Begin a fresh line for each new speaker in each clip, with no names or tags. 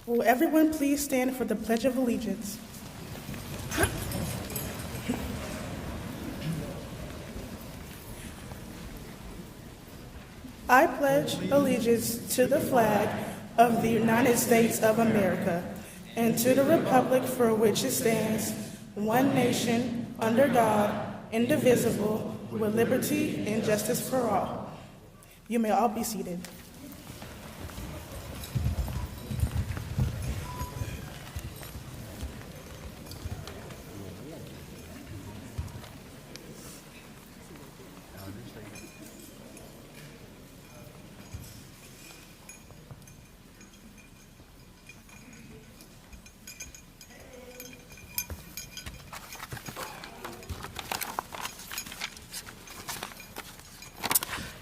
Will everyone please stand for the Pledge of Allegiance? I pledge allegiance to the flag of the United States of America and to the republic for which it stands, one nation, under God, indivisible, with liberty and justice for all. You may all be seated.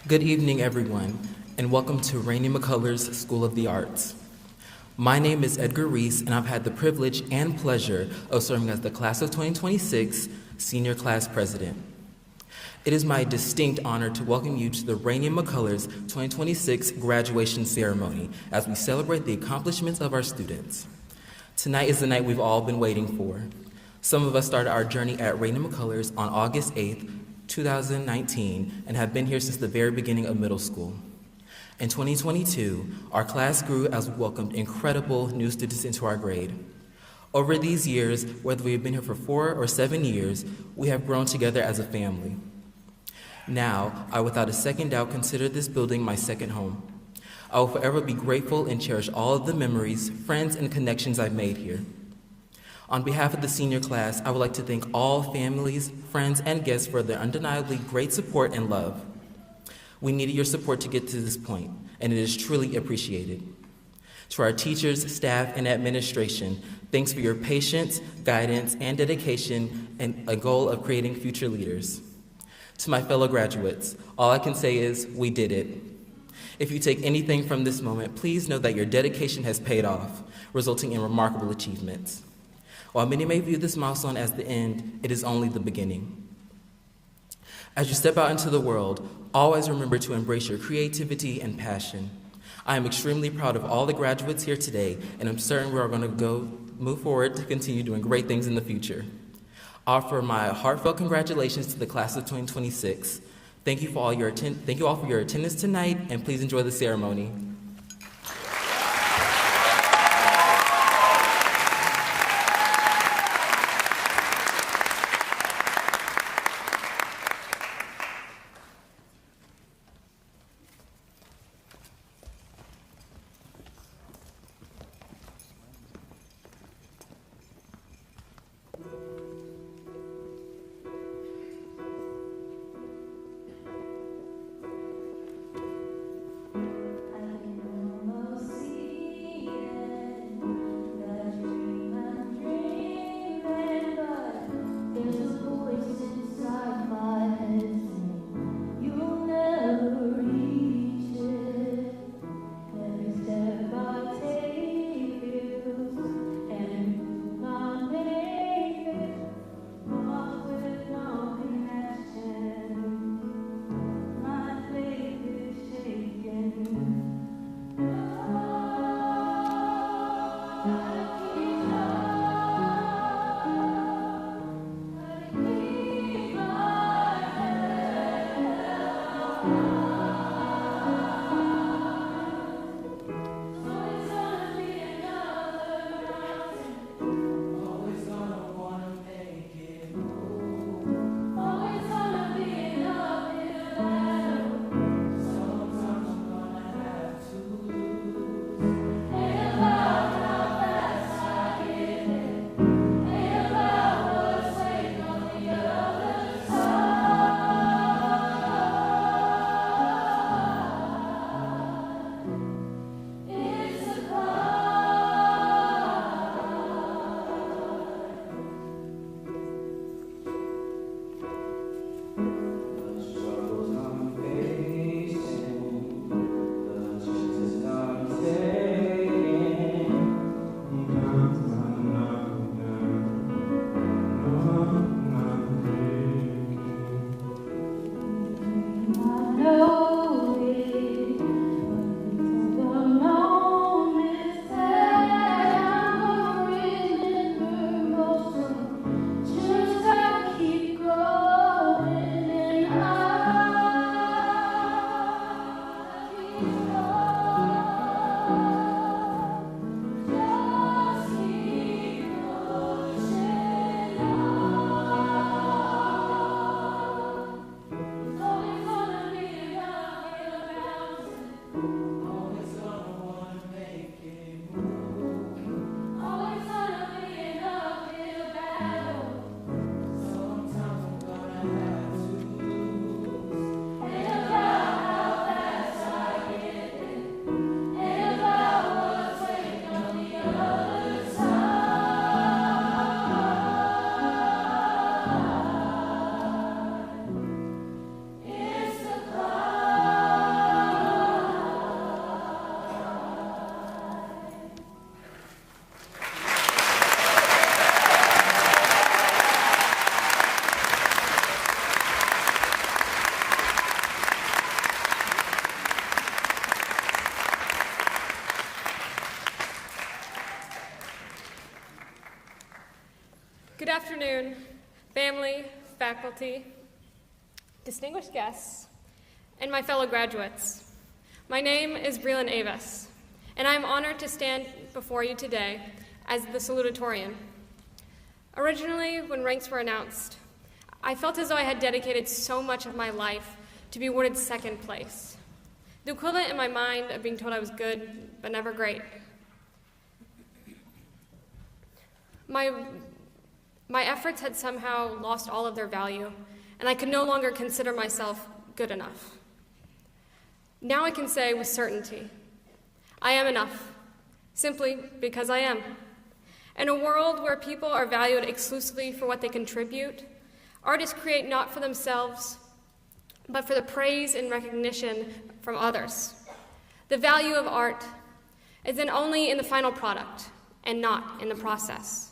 Good evening, everyone, and welcome to Rainey-McCullers School of the Arts. My name is Edgar Reese, and I've had the privilege and pleasure of serving as the Class of 2026 Senior Class President. It is my distinct honor to welcome you to the Rainey-McCullers 2026 graduation ceremony as we celebrate the accomplishments of our students. Tonight is the night we've all been waiting for. Some of us started our journey at Rainey-McCullers on August 8th, 2019, and have been here since the very beginning of middle school. In 2022, our class grew as we welcomed incredible new students into our grade. Over these years, whether we have been here for 4 or 7 years, we have grown together as a family. Now, I without a second doubt consider this building my second home. I will forever be grateful and cherish all of the memories, friends, and connections I've made here. On behalf of the senior class, I would like to thank all families, friends, and guests for their undeniably great support and love. We needed your support to get to this point, and it is truly appreciated. To our teachers, staff, and administration, thanks for your patience, guidance, and dedication, and a goal of creating future leaders. To my fellow graduates, all I can say is, we did it. If you take anything from this moment, please know that your dedication has paid off, resulting in remarkable achievements. While many may view this milestone as the end, it is only the beginning. As you step out into the world, always remember to embrace your creativity and passion. I am extremely proud of all the graduates here today, and I'm certain we are going to move forward to continue doing great things in the future. I offer my heartfelt congratulations to the class of 2026. Thank you all for your attendance tonight, and please enjoy the ceremony.
know it, but the moment is family, faculty, distinguished guests, and my fellow graduates. My name is Breland Avis, and I am honored to stand before you today as the salutatorian. Originally, when ranks were announced, I felt as though I had dedicated so much of my life to be awarded second place, the equivalent in my mind of being told I was good, but never great. My efforts had somehow lost all of their value, and I could no longer consider myself good enough. Now I can say with certainty, I am enough, simply because I am. In a world where people are valued exclusively for what they contribute, artists create not for themselves, but for the praise and recognition from others. The value of art is then only in the final product and not in the process.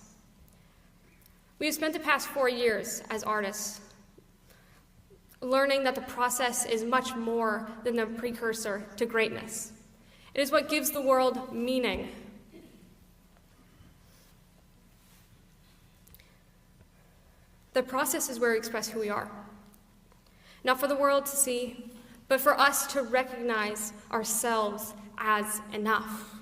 We have spent the past 4 years as artists learning that the process is much more than the precursor to greatness. It is what gives the world meaning. The process is where we express who we are, not for the world to see, but for us to recognize ourselves as enough.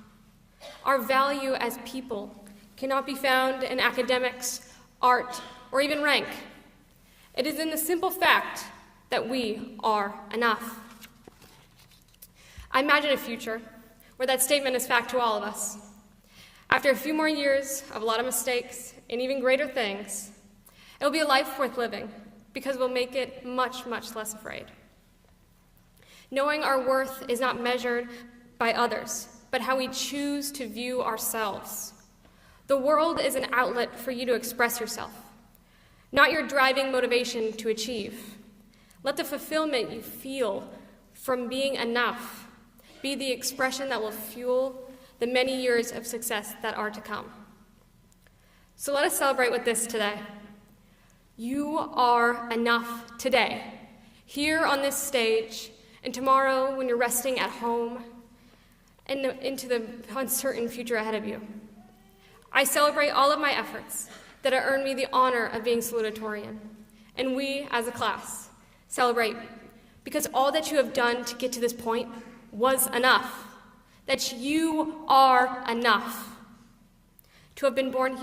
Our value as people cannot be found in academics, art, or even rank. It is in the simple fact that we are enough. I imagine a future where that statement is fact to all of us. After a few more years of a lot of mistakes and even greater things, it will be a life worth living because we'll make it much, much less afraid. Knowing our worth is not measured by others, but how we choose to view ourselves. The world is an outlet for you to express yourself, not your driving motivation to achieve. Let the fulfillment you feel from being enough be the expression that will fuel the many years of success that are to come. So let us celebrate with this today. You are enough today, here on this stage, and tomorrow when you're resting at home, and into the uncertain future ahead of you. I celebrate all of my efforts that have earned me the honor of being salutatorian, and we, as a class, celebrate because all that you have done to get to this point was enough, that you are enough. To have been born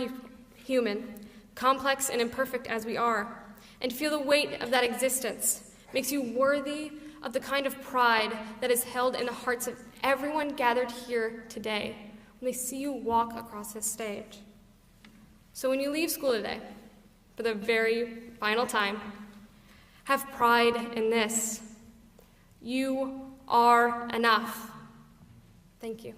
human, complex and imperfect as we are, and feel the weight of that existence makes you worthy of the kind of pride that is held in the hearts of everyone gathered here today when they see you walk across this stage. So when you leave school today, for the very final time, have pride in this. You are enough. Thank you.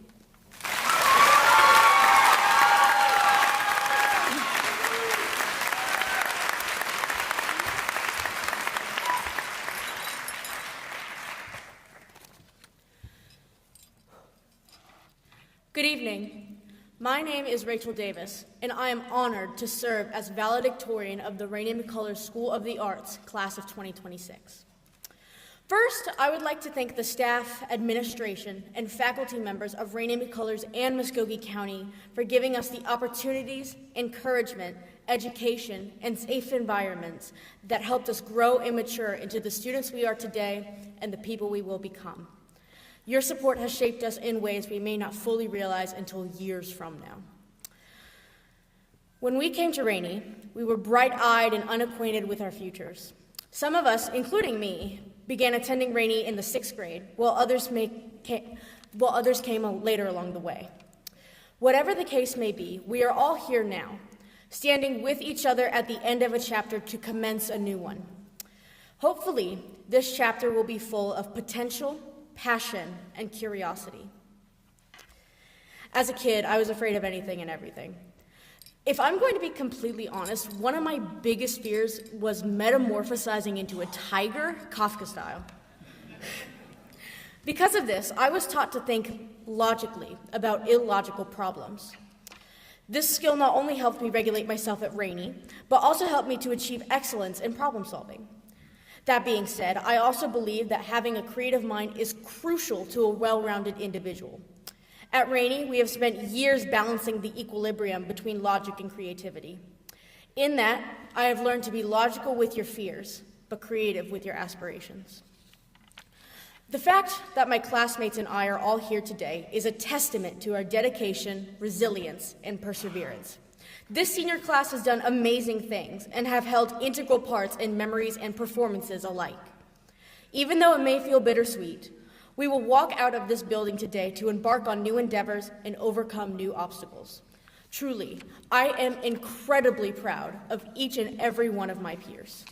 Good evening. My name is Rachel Davis, and I am honored to serve as valedictorian of the Rainey-McCullers School of the Arts, class of 2026. First, I would like to thank the staff, administration, and faculty members of Rainey-McCullers and Muskogee County for giving us the opportunities, encouragement, education, and safe environments that helped us grow and mature into the students we are today and the people we will become. Your support has shaped us in ways we may not fully realize until years from now. When we came to Rainey, we were bright-eyed and unacquainted with our futures. Some of us, including me, began attending Rainey in the 6th grade, while others came later along the way. Whatever the case may be, we are all here now, standing with each other at the end of a chapter to commence a new one. Hopefully, this chapter will be full of potential, passion, and curiosity. As a kid, I was afraid of anything and everything. If I'm going to be completely honest, one of my biggest fears was metamorphosizing into a tiger, Kafka style. Because of this, I was taught to think logically about illogical problems. This skill not only helped me regulate myself at Rainey, but also helped me to achieve excellence in problem solving. That being said, I also believe that having a creative mind is crucial to a well-rounded individual. At Rainey, we have spent years balancing the equilibrium between logic and creativity. In that, I have learned to be logical with your fears, but creative with your aspirations. The fact that my classmates and I are all here today is a testament to our dedication, resilience, and perseverance. This senior class has done amazing things and have held integral parts in memories and performances alike. Even though it may feel bittersweet, we will walk out of this building today to embark on new endeavors and overcome new obstacles. Truly, I am incredibly proud of each and every one of my peers.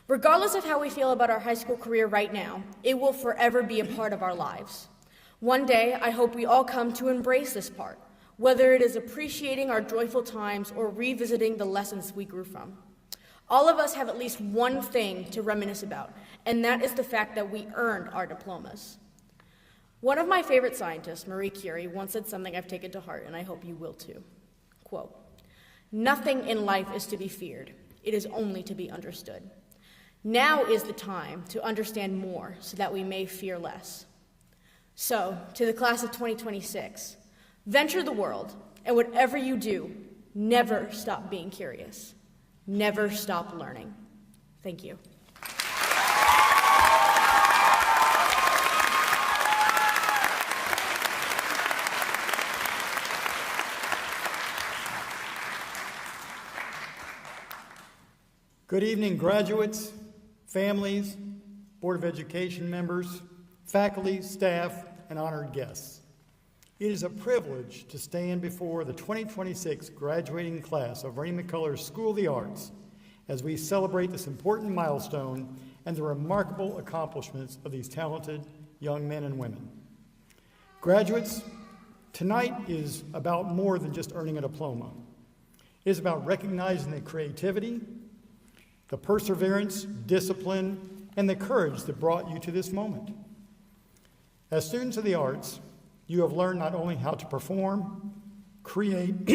Regardless of how we feel about our high school career right now, it will forever be a part of our lives. One day, I hope we all come to embrace this part, whether it is appreciating our joyful times or revisiting the lessons we grew from. All of us have at least one thing to reminisce about, and that is the fact that we earned our diplomas. One of my favorite scientists, Marie Curie, once said something I've taken to heart, and I hope you will too. Quote, "Nothing in life is to be feared. It is only to be understood. Now is the time to understand more so that we may fear less." So, to the class of 2026, venture the world, and whatever you do, never stop being curious. Never stop learning. Thank you.
Good evening, graduates, families, Board of Education members, faculty, staff, and honored guests. It is a privilege to stand before the 2026 graduating class of Rainey-McCullers School of the Arts as we celebrate this important milestone and the remarkable accomplishments of these talented young men and women. Graduates, tonight is about more than just earning a diploma. It is about recognizing the creativity, the perseverance, discipline, and the courage that brought you to this moment. As students of the arts, you have learned not only how to perform, create,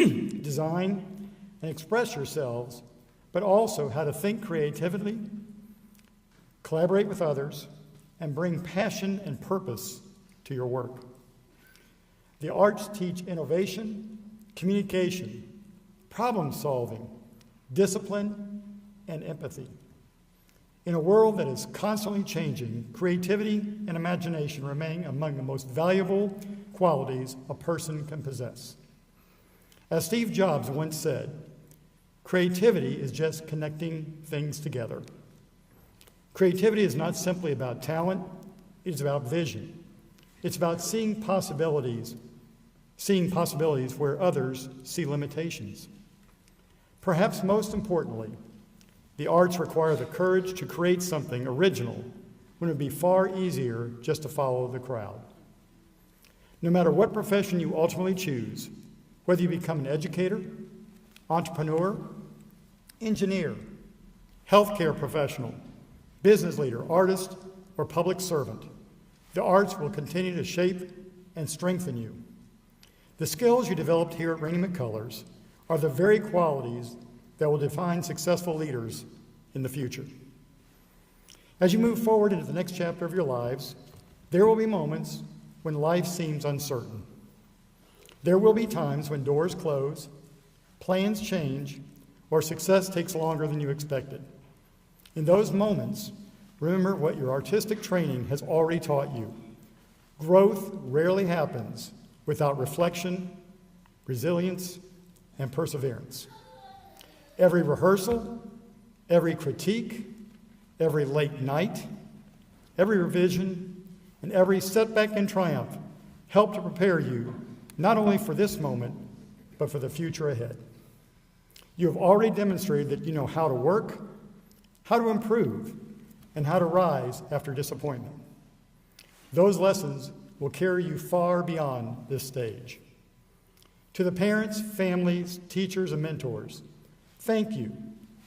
design, and express yourselves, but also how to think creatively, collaborate with others, and bring passion and purpose to your work. The arts teach innovation, communication, problem solving, discipline, and empathy. In a world that is constantly changing, creativity and imagination remain among the most valuable qualities a person can possess. As Steve Jobs once said, creativity is just connecting things together. Creativity is not simply about talent, it's about vision. It's about seeing possibilities where others see limitations. Perhaps most importantly, the arts require the courage to create something original when it would be far easier just to follow the crowd. No matter what profession you ultimately choose, whether you become an educator, entrepreneur, engineer, healthcare professional, business leader, artist, or public servant, the arts will continue to shape and strengthen you. The skills you developed here at Rainey-McCullers are the very qualities that will define successful leaders in the future. As you move forward into the next chapter of your lives, there will be moments when life seems uncertain. There will be times when doors close, plans change, or success takes longer than you expected. In those moments, remember what your artistic training has already taught you. Growth rarely happens without reflection, resilience, and perseverance. Every rehearsal, every critique, every late night, every revision, and every setback and triumph help to prepare you not only for this moment, but for the future ahead. You have already demonstrated that you know how to work, how to improve, and how to rise after disappointment. Those lessons will carry you far beyond this stage. To the parents, families, teachers, and mentors, thank you.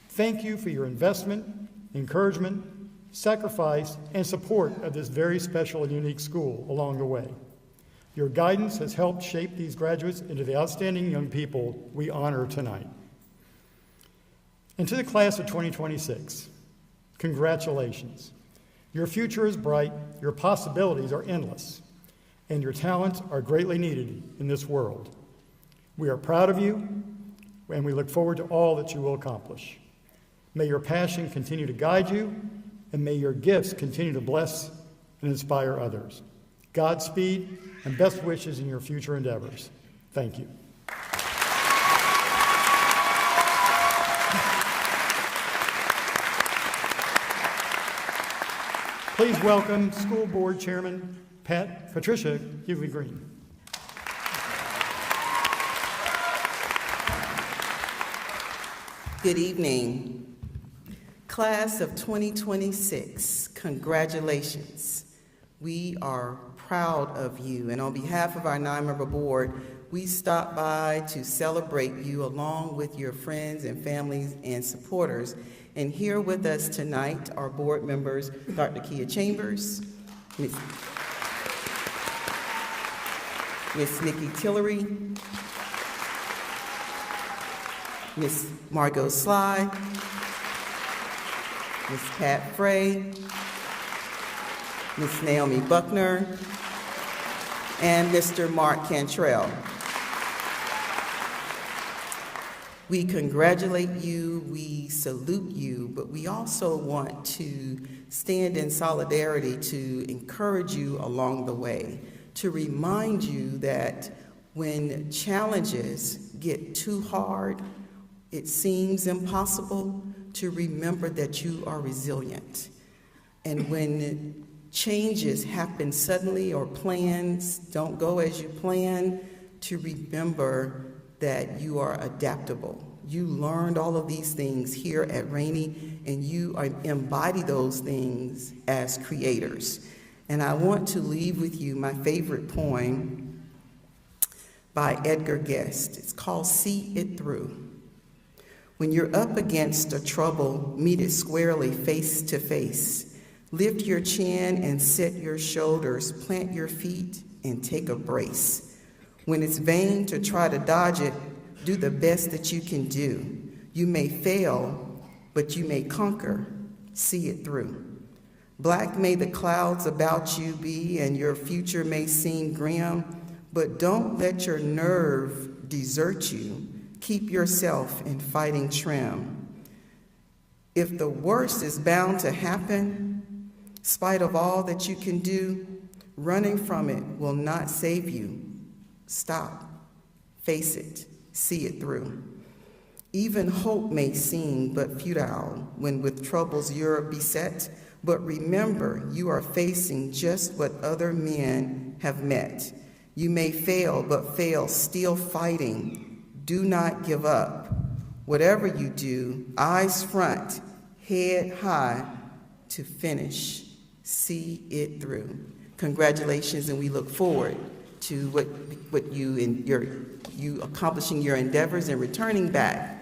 Thank you for your investment, encouragement, sacrifice, and support of this very special and unique school along the way. Your guidance has helped shape these graduates into the outstanding young people we honor tonight. And to the class of 2026, congratulations. Your future is bright, your possibilities are endless, and your talents are greatly needed in this world. We are proud of you, and we look forward to all that you will accomplish. May your passion continue to guide you, and may your gifts continue to bless and inspire others. Godspeed and best wishes in your future endeavors. Thank you. Please welcome School Board Chairman Patricia Hughley Green.
Good evening. Class of 2026, congratulations. We are proud of you, and on behalf of our 9-member board, we stopped by to celebrate you along with your friends and families and supporters. And here with us tonight are board members Dr. Kia Chambers, Miss Nikki Tillery, Miss Margot Sly, Miss Pat Frey, Miss Naomi Buckner, and Mr. Mark Cantrell. We congratulate you, we salute you, but we also want to stand in solidarity to encourage you along the way, to remind you that when challenges get too hard, it seems impossible, to remember that you are resilient. And when changes happen suddenly or plans don't go as you plan, to remember that you are adaptable. You learned all of these things here at Rainey, and you embody those things as creators. And I want to leave with you my favorite poem by Edgar Guest. It's called See It Through. When you're up against a trouble, meet it squarely face to face. Lift your chin and set your shoulders, plant your feet and take a brace. When it's vain to try to dodge it, do the best that you can do. You may fail, but you may conquer. See it through. Black may the clouds about you be, and your future may seem grim, but don't let your nerve desert you. Keep yourself in fighting trim. If the worst is bound to happen, spite of all that you can do, running from it will not save you. Stop, face it, see it through. Even hope may seem but futile when with troubles you're beset, but remember you are facing just what other men have met. You may fail, but fail still fighting. Do not give up. Whatever you do, eyes front, head high to finish. See it through. Congratulations, and we look forward to what you accomplishing your endeavors and returning back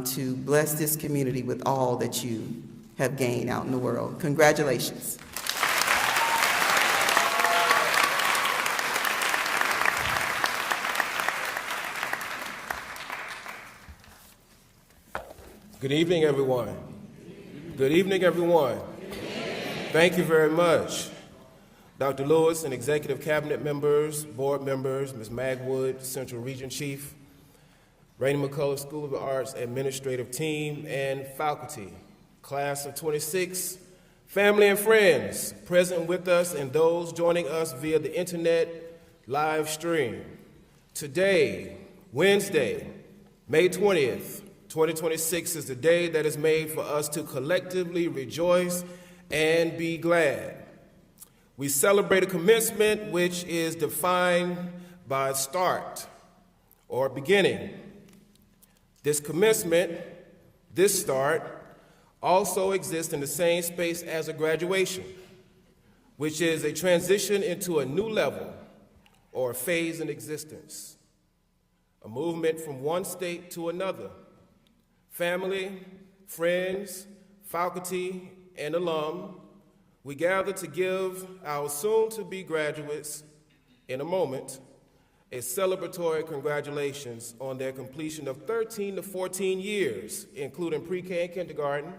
to bless this community with all that you have gained out in the world. Congratulations.
Good evening, everyone. Good evening, everyone. Thank you very much. Dr. Lewis and executive cabinet members, board members, Ms. Magwood, Central Region Chief, Rainey-McCullers School of the Arts administrative team, and faculty, class of 26, family and friends present with us, and those joining us via the internet live stream. Today, Wednesday, May 20th, 2026 is the day that is made for us to collectively rejoice and be glad. We celebrate a commencement which is defined by start or beginning. This commencement, this start, also exists in the same space as a graduation, which is a transition into a new level or phase in existence, a movement from one state to another. Family, friends, faculty, and alum, we gather to give our soon-to-be graduates, in a moment, a celebratory congratulations on their completion of 13 to 14 years, including pre-K and kindergarten,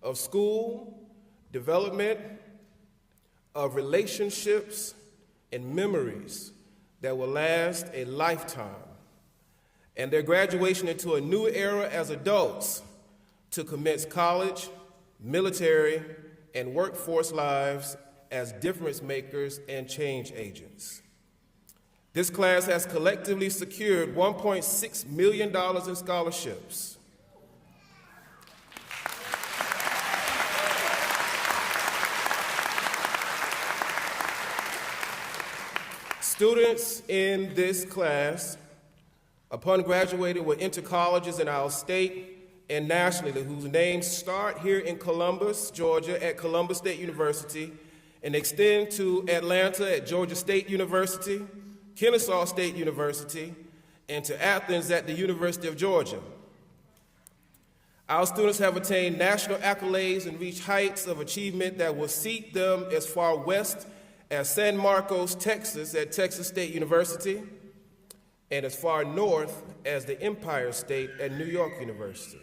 of school, development, of relationships and memories that will last a lifetime. and their graduation into a new era as adults to commence college, military, and workforce lives as difference makers and change agents. This class has collectively secured $1.6 million in scholarships. Students in this class, upon graduating, will enter colleges in our state and nationally whose names start here in Columbus, Georgia at Columbus State University and extend to Atlanta at Georgia State University, Kennesaw State University, and to Athens at the University of Georgia. Our students have attained national accolades and reached heights of achievement that will seat them as far west as San Marcos, Texas at Texas State University, and as far north as the Empire State at New York University.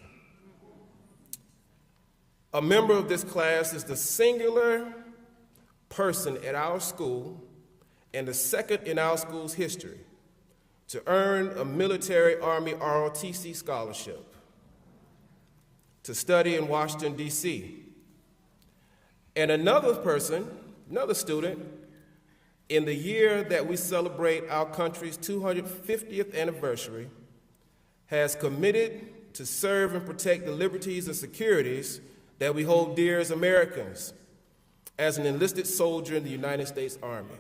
A member of this class is the singular person at our school and the second in our school's history to earn a military Army ROTC scholarship to study in Washington, D.C. And another person, another student, in the year that we celebrate our country's 250th anniversary, has committed to serve and protect the liberties and securities that we hold dear as Americans, as an enlisted soldier in the United States Army.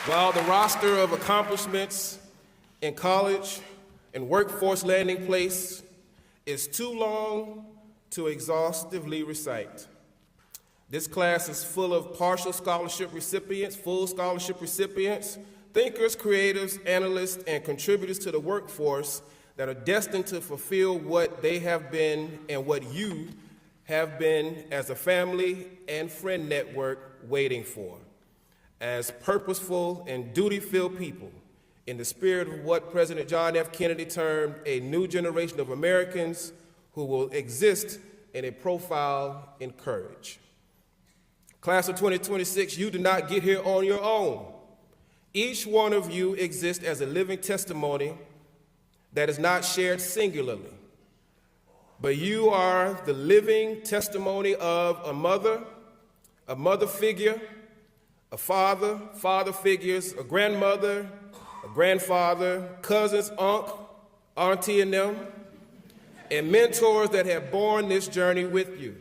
While the roster of accomplishments in college and workforce landing place is too long to exhaustively recite, this class is full of partial scholarship recipients, full scholarship recipients, thinkers, creators, analysts, and contributors to the workforce that are destined to fulfill what they have been and what you have been as a family and friend network waiting for, as purposeful and duty-filled people in the spirit of what President John F. Kennedy termed a new generation of Americans who will exist in a profile in courage. Class of 2026, you did not get here on your own. Each one of you exists as a living testimony that is not shared singularly, but you are the living testimony of a mother figure, a father figures, a grandmother, a grandfather, cousins, auntie and them, and mentors that have borne this journey with you.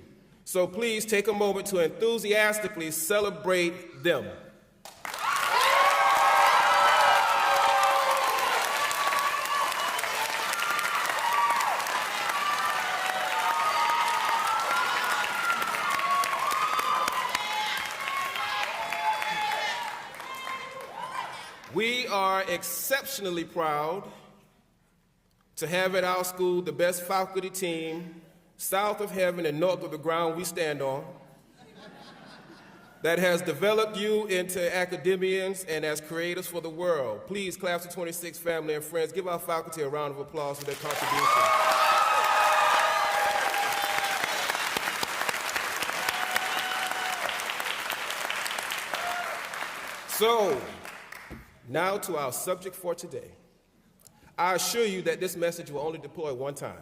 So please take a moment to enthusiastically celebrate them. We are exceptionally proud to have at our school the best faculty team south of heaven and north of the ground we stand on that has developed you into academians and as creators for the world. Please, Class of 26 family and friends, give our faculty a round of applause for their contribution. So, now to our subject for today. I assure you that this message will only deploy one time.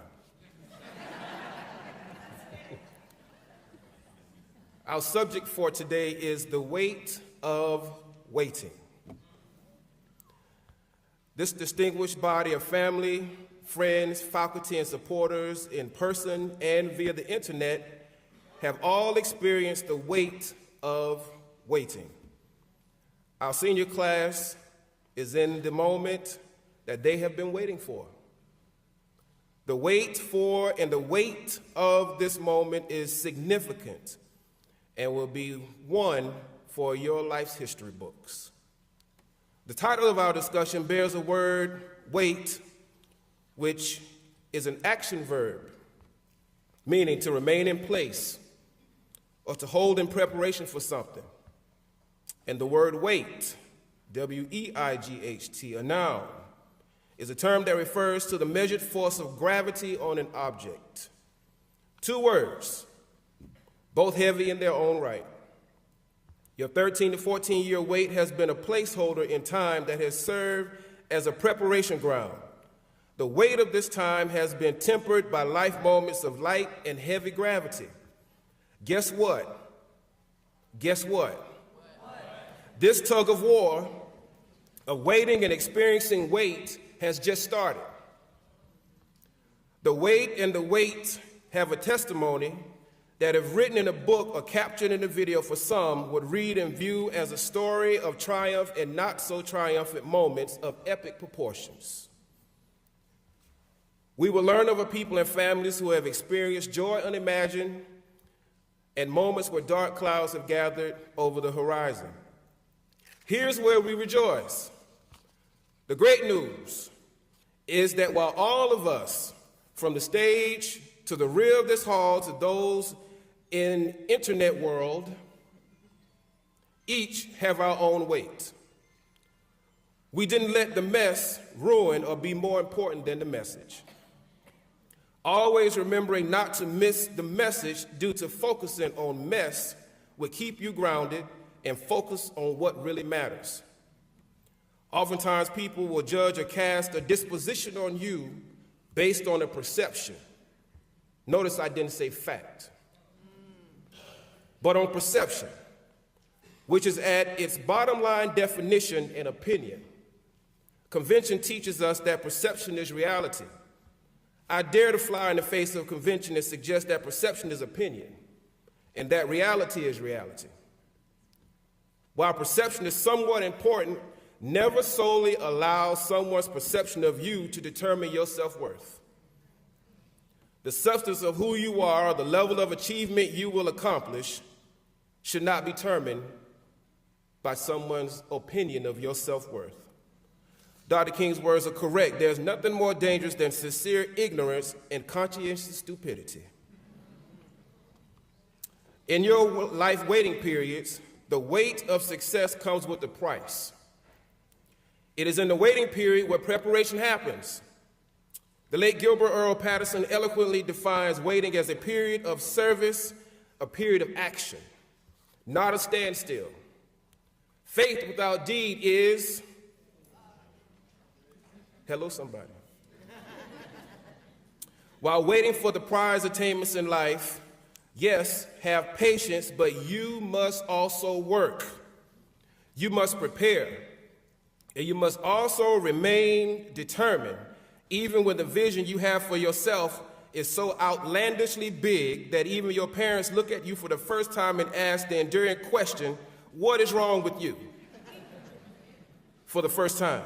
Our subject for today is the weight of waiting. This distinguished body of family, friends, faculty, and supporters in person and via the internet have all experienced the weight of waiting. Our senior class is in the moment that they have been waiting for. The wait for and the weight of this moment is significant and will be one for your life's history books. The title of our discussion bears the word wait, which is an action verb, meaning to remain in place or to hold in preparation for something. And the word weight, W-E-I-G-H-T, a noun, is a term that refers to the measured force of gravity on an object. Two words, both heavy in their own right. Your 13 to 14-year wait has been a placeholder in time that has served as a preparation ground. The weight of this time has been tempered by life moments of light and heavy gravity. Guess what? Guess what? This tug of war of waiting and experiencing weight has just started. The wait and the wait have a testimony that, if written in a book or captured in a video for some, would read and view as a story of triumph and not so triumphant moments of epic proportions. We will learn of a people and families who have experienced joy unimagined and moments where dark clouds have gathered over the horizon. Here's where we rejoice. The great news is that while all of us, from the stage to the rear of this hall to those in internet world, each have our own weight. We didn't let the mess ruin or be more important than the message. Always remembering not to miss the message due to focusing on mess will keep you grounded and focus on what really matters. Oftentimes people will judge or cast a disposition on you based on a perception. Notice I didn't say fact, but on perception, which is at its bottom line definition an opinion. Convention teaches us that perception is reality. I dare to fly in the face of convention and suggest that perception is opinion and that reality is reality. While perception is somewhat important, never solely allow someone's perception of you to determine your self-worth. The substance of who you are or the level of achievement you will accomplish should not be determined by someone's opinion of your self-worth. Dr. King's words are correct. There's nothing more dangerous than sincere ignorance and conscientious stupidity. In your life waiting periods, the weight of success comes with a price. It is in the waiting period where preparation happens. The late Gilbert Earl Patterson eloquently defines waiting as a period of service, a period of action, not a standstill. Faith without deed is, hello somebody. While waiting for the prize attainments in life, yes, have patience, but you must also work. You must prepare. And you must also remain determined, even when the vision you have for yourself is so outlandishly big that even your parents look at you for the first time and ask the enduring question, what is wrong with you? For the first time.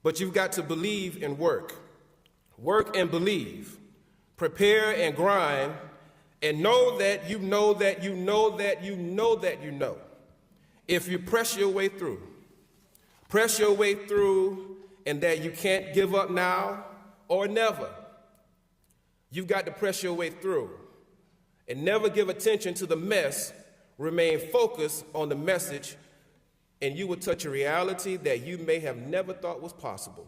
But you've got to believe and work. Work and believe. Prepare and grind. And know that you know that you know that you know that you know. If you press your way through, and that you can't give up now or never. You've got to press your way through and never give attention to the mess. Remain focused on the message, and you will touch a reality that you may have never thought was possible.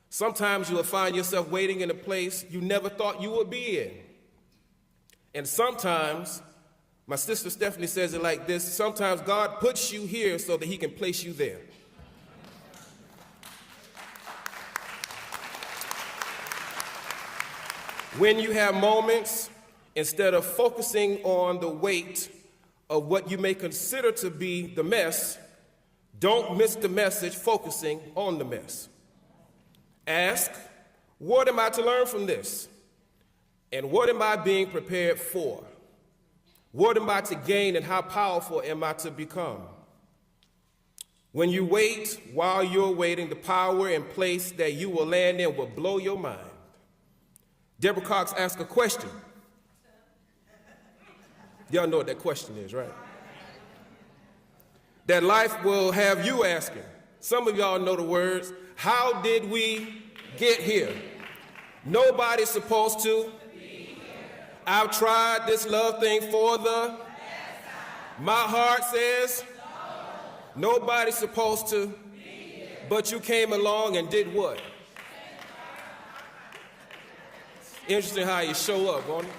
Sometimes you will find yourself waiting in a place you never thought you would be in. And sometimes, my sister Stephanie says it like this, sometimes God puts you here so that he can place you there. When you have moments, instead of focusing on the weight of what you may consider to be the mess, don't miss the message focusing on the mess. Ask, what am I to learn from this? And what am I being prepared for? What am I to gain and how powerful am I to become? When you wait, while you're waiting, the power and place that you will land in will blow your mind. Deborah Cox asked a question. Y'all know what that question is, right? That life will have you asking. Some of y'all know the words, how did we get here? Nobody's supposed to. I've tried this love thing for the. My heart says nobody's supposed to, but you came along and did what? Interesting how you show up, won't it?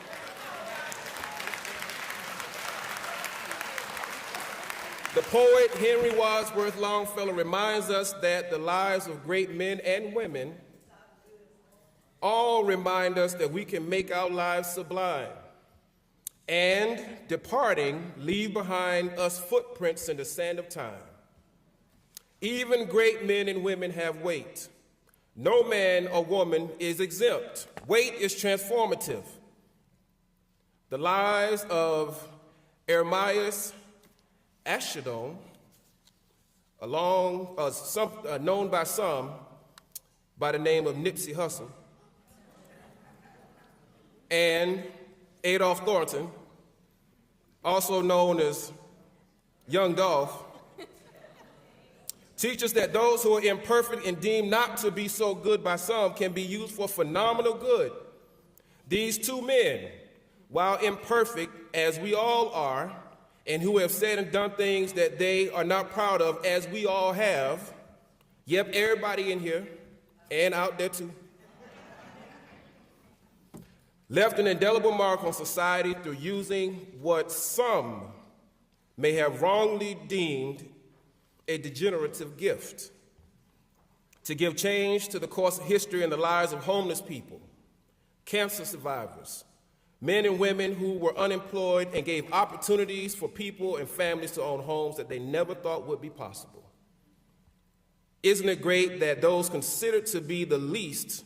The poet Henry Wadsworth Longfellow reminds us that the lives of great men and women all remind us that we can make our lives sublime, and departing, leave behind us footprints in the sand of time. Even great men and women have weight. No man or woman is exempt. Weight is transformative. The lives of Ermias Ashadon, known by some by the name of Nipsey Hussle, and Adolph Thornton, also known as Young Dolph, teach us that those who are imperfect and deemed not to be so good by some can be used for phenomenal good. These two men, while imperfect, as we all are, and who have said and done things that they are not proud of, as we all have, yep, everybody in here, and out there too, left an indelible mark on society through using what some may have wrongly deemed a degenerative gift to give change to the course of history and the lives of homeless people, cancer survivors, men and women who were unemployed, and gave opportunities for people and families to own homes that they never thought would be possible. Isn't it great that those considered to be the least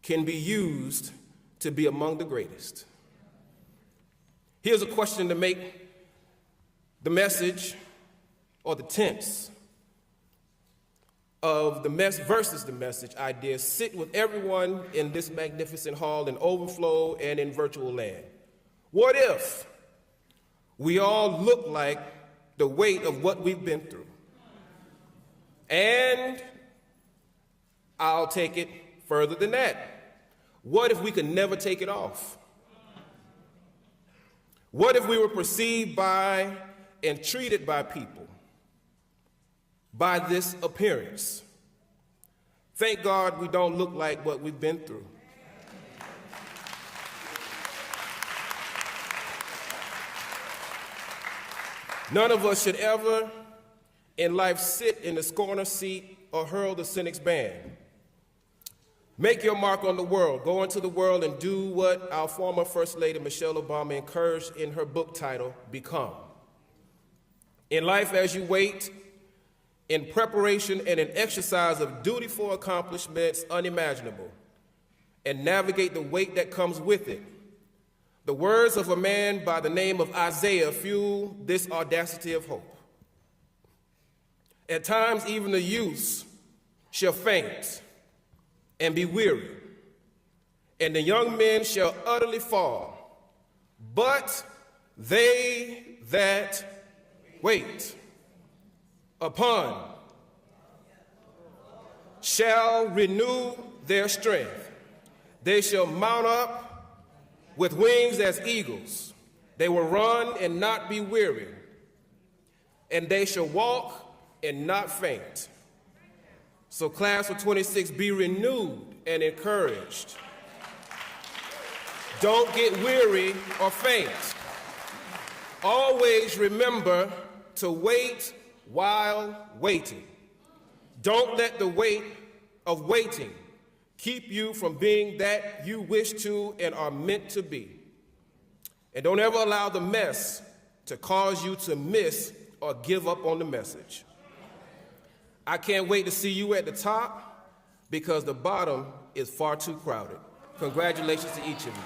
can be used to be among the greatest? Here's a question to make the message, or the tense of the versus the message idea sit with everyone in this magnificent hall in overflow and in virtual land. What if we all look like the weight of what we've been through? And I'll take it further than that. What if we could never take it off? What if we were perceived by and treated by people by this appearance? Thank God we don't look like what we've been through. None of us should ever in life sit in the scorner seat or hurl the cynic's ban. Make your mark on the world. Go into the world and do what our former First Lady Michelle Obama encouraged in her book title, Become. In life, as you wait, in preparation and in exercise of dutiful accomplishments unimaginable, and navigate the weight that comes with it, the words of a man by the name of Isaiah fuel this audacity of hope. At times, even the youths shall faint and be weary, and the young men shall utterly fall. But they that wait upon shall renew their strength. They shall mount up with wings as eagles. They will run and not be weary, and they shall walk and not faint. So class of 26, be renewed and encouraged. Don't get weary or faint. Always remember to wait while waiting. Don't let the weight of waiting keep you from being that you wish to and are meant to be. And don't ever allow the mess to cause you to miss or give up on the message. I can't wait to see you at the top, because the bottom is far too crowded. Congratulations to each of you.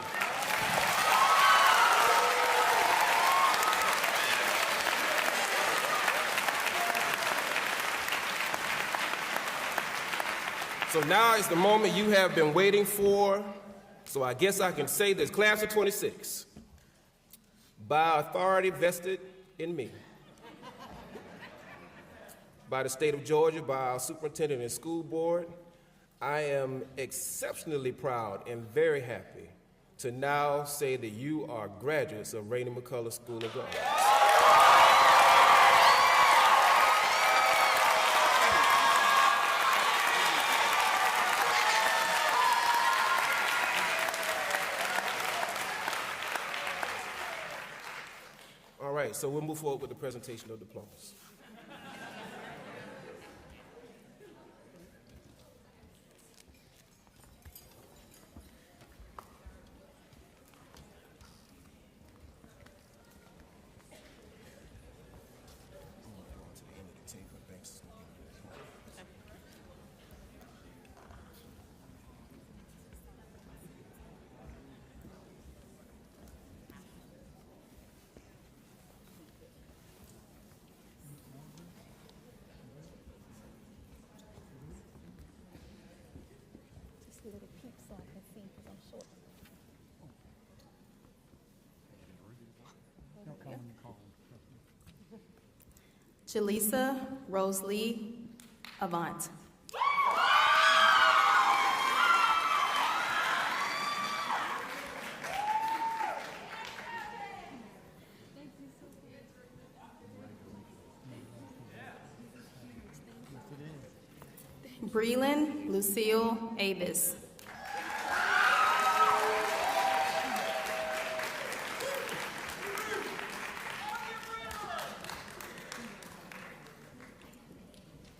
So now is the moment you have been waiting for. So I guess I can say this. Class of 26, by authority vested in me, by the state of Georgia, by our superintendent and school board, I am exceptionally proud and very happy to now say that you are graduates of Rainey-McCullers School of the Arts. All right, so we'll move forward with the presentation of diplomas.
Jaleesa Rosalie Avant. Breland Lucille Avis.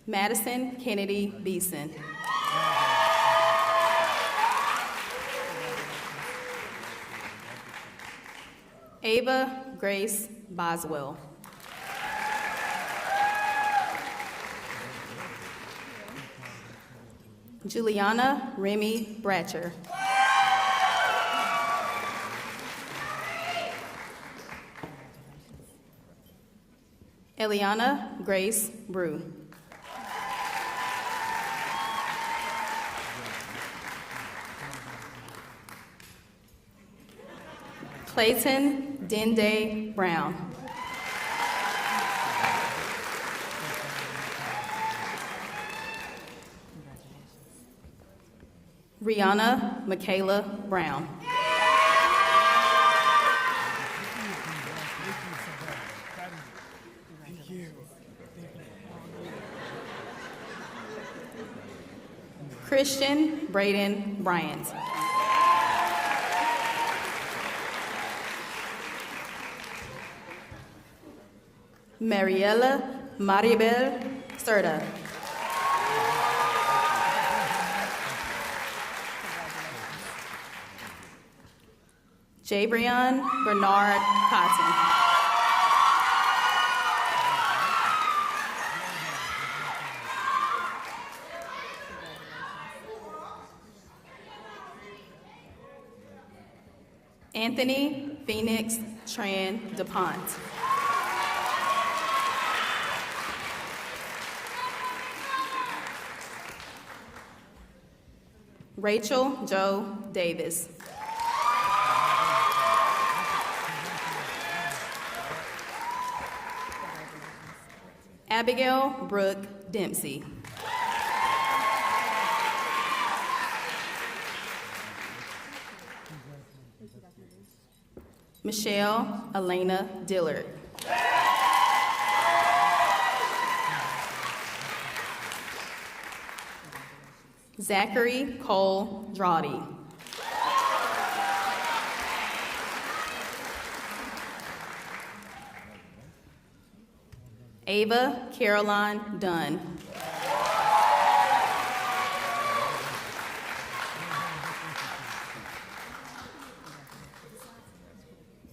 Madison Kennedy Beeson. Ava Grace Boswell. Juliana Remy Bratcher. Eliana Grace Brew. Clayton Dende Brown. Rihanna Michaela Brown. Christian Braden Bryant. Mariela Maribel Serta. Jabrion Bernard Cotton. Anthony Phoenix Tran DuPont. Rachel Jo Davis. Abigail Brooke Dempsey. Michelle Elena Dillard. Zachary Cole Drawdy. Ava Caroline Dunn.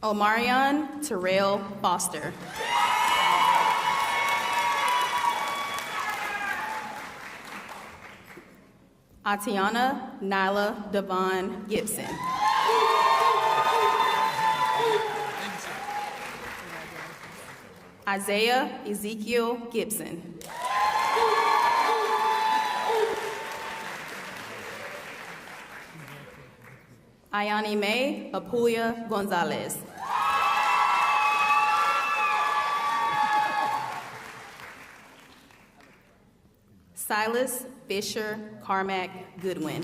Omarion Terrell Foster. Atiana Nyla Devon Gibson. Isaiah Ezekiel Gibson. Ayani May Apuya Gonzalez. Silas Fisher Carmack Goodwin.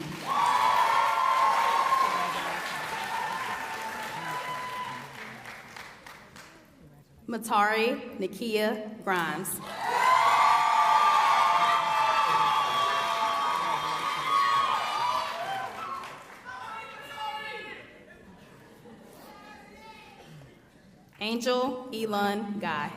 Matari Nakia Grimes. Angel Elon Guy.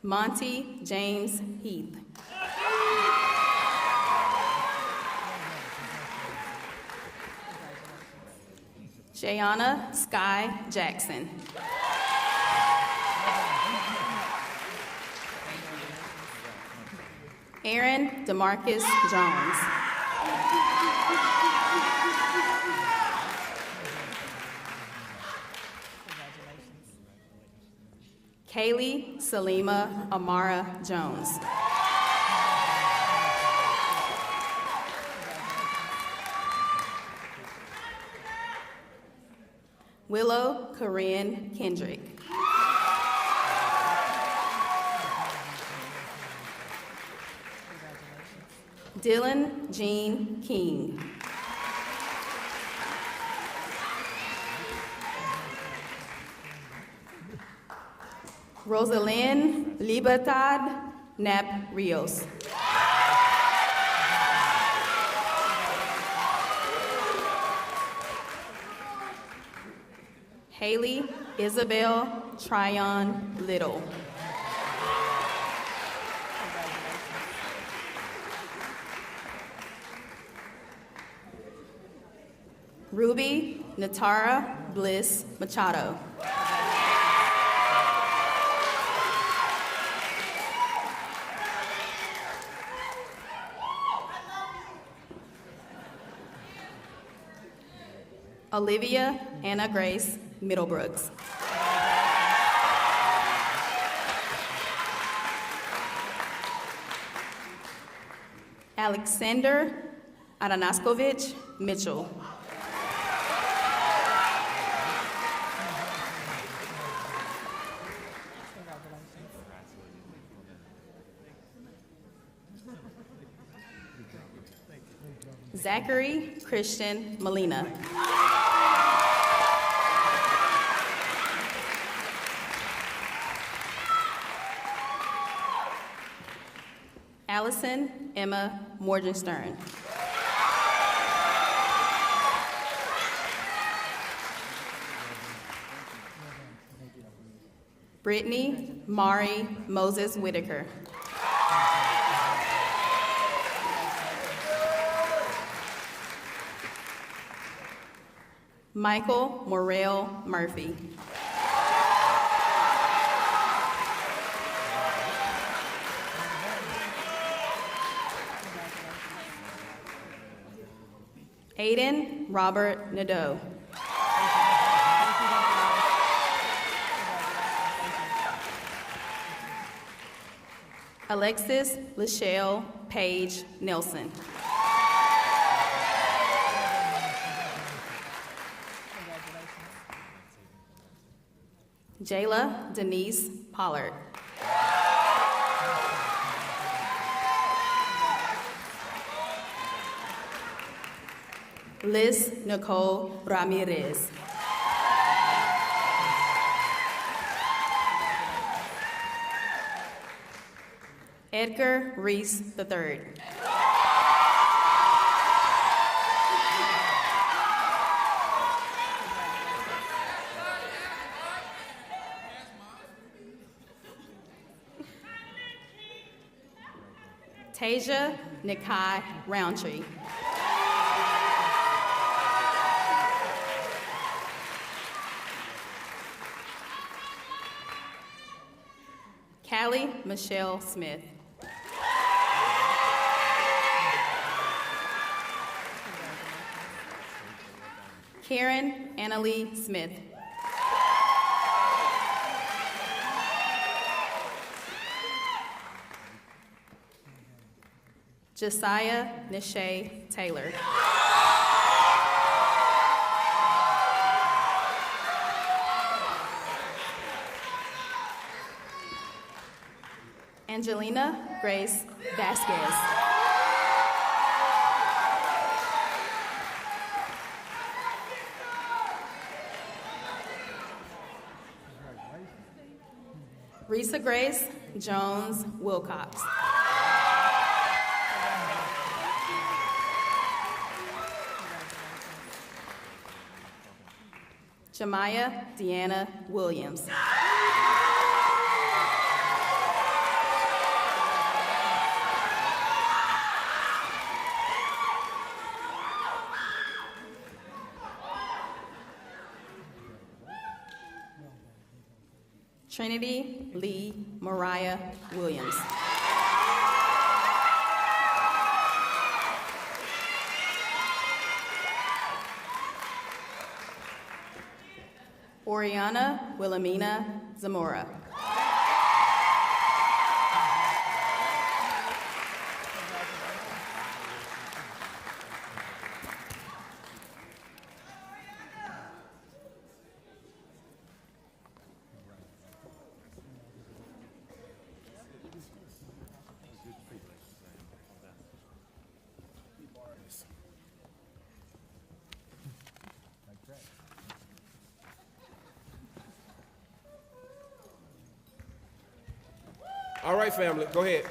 Monty James Heath. Jayana Sky Jackson. Aaron DeMarcus Jones. Kaylee Salima Amara Jones. Willow Corinne Kendrick. Dylan Jean King. Rosalind Libertad Nap Rios. Haley Isabel Tryon Little. Ruby Natara Bliss Machado. Olivia Anna Grace Middlebrooks. Alexander Adanaskovich Mitchell. Zachary Christian Molina. Allison Emma Morgenstern. Brittany Mari Moses Whitaker. Michael Morrell Murphy. Aiden Robert Nadeau. Alexis Lachelle Page Nelson. Jayla Denise Pollard. Liz Nicole Ramirez. Edgar Reese III. Tasia Nikai Roundtree. Callie Michelle Smith. Karen Annalie Smith. Josiah Nishay Taylor. Angelina Grace Vasquez. Risa Grace Jones Wilcox. Jemiah Deanna Williams. Trinity Lee Mariah Williams. Oriana Wilhelmina Zamora.
All right, family, go ahead.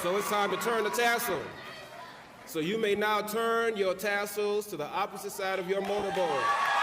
So it's time to turn the tassel. So you may now turn your tassels to the opposite side of your mortarboard.